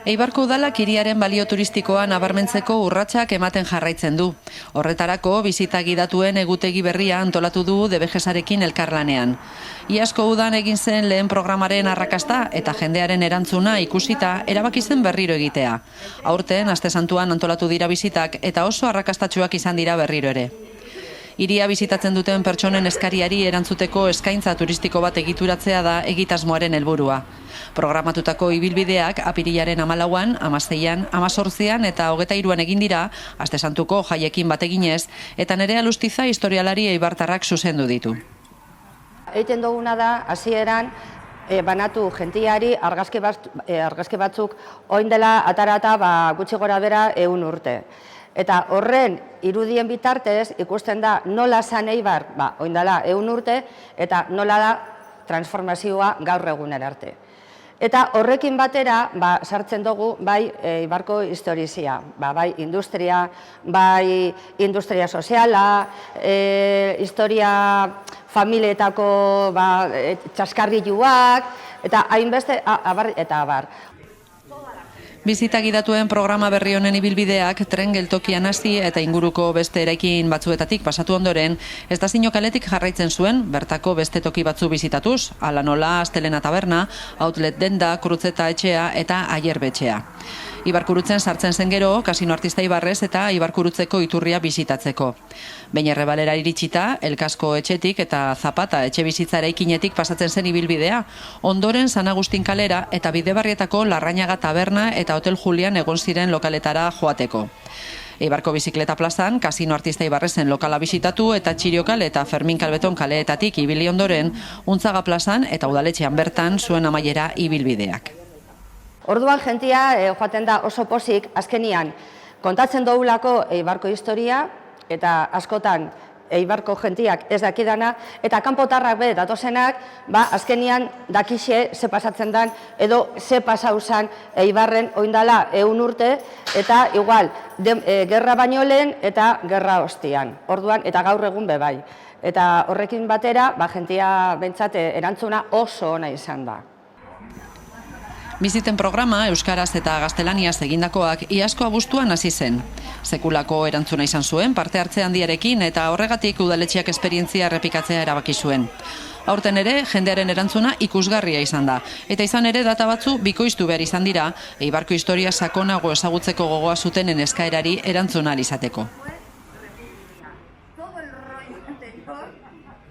Eibarko udalak hiriaren balio turistikoa nabarmentzeko urratsak ematen jarraitzen du. Horretarako, bisita gidatuen egutegi berria antolatu du DBGesarekin elkarlanean. Iazko udan egin zen lehen programaren arrakasta eta jendearen erantzuna ikusita erabaki zen berriro egitea. Aurten, Aste Santuan antolatu dira bisitak eta oso arrakastatsuak izan dira berriro ere. Hiria bisitatzen duten pertsonen eskariari erantzuteko eskaintza turistiko bat egituratzea da egitasmoaren helburua. Programatutako ibilbideak apirilaren 14an, 16an, 18an eta 23an egin dira, Aste Santuko jaiekin bateginez, eta Nerea Lustiza historialari eibartarrak zuzendu ditu. Egiten duguna da, hasieran banatu jentiari argazki batzuk orain dela atarata gutxi gora bera 100 urte. Eta horren irudien bitartez ikusten da nola zan Eibar orain dela 100 urte eta nola da transformazioa gaur egunera arte. Eta horrekin batera sartzen dugu bai Eibarko historizia, bai industria, bai industria soziala, historia familietako txaskarriluak, eta hainbeste eta abar. Bizita gidatuen programa berri honen ibilbideak tren geltokian hasi eta inguruko beste eraikin batzuetatik pasatu ondoren, Estazio kaletik jarraitzen zuen, bertako beste toki batzu bizitatuz, hala nola Astelena taberna, outlet denda, Krutzeta etxea eta Aierbetxea. Ibarkurutzen sartzen zen gero, Kasino Artista Ibarrez eta Ibarkurutzeko iturria bisitatzeko. Behin Errebalera iritsita, Elkasko etxetik eta Zapata etxe bizitza eraikinetik pasatzen zen ibilbidea, ondoren San Agustin kalera eta Bidebarrietako Larrañaga taberna eta Hotel Julian egon ziren lokaletara joateko. Eibarko bizikleta plazan, Kasino Artista Ibarrezen lokala bisitatu eta Txiriokal eta Fermin Kalbeton kaleetatik ibili ondoren, Untzaga plazan eta Udaletxean bertan zuen amaiera ibilbideak. Orduan jentia joaten da oso pozik, azkenian kontatzen dugulako Eibarko historia eta askotan Eibarko jentiak ez dakidana eta kanpotarrak be datozenak azkenian dakixe ze pasatzen dan edo ze pasau zan Eibarren orain dela 100 urte eta igual gerra baino lehen eta gerra ostian. Orduan eta gaur egun be bai. Eta horrekin batera jentia behintzat erantzuna oso ona izan da. Biziten programa euskaraz eta gaztelaniaz egindakoak iazko abuztuan hasi zen. Sekulako erantzuna izan zuen, parte hartze handiarekin eta horregatik udaletxeak esperientzia errepikatzea erabaki zuen. Aurten ere, jendearen erantzuna ikusgarria izan da, eta izan ere data batzu bikoiztu behar izan dira, Eibarko historia sakonago ezagutzeko gogoa zutenen eskaerari erantzuna izateko.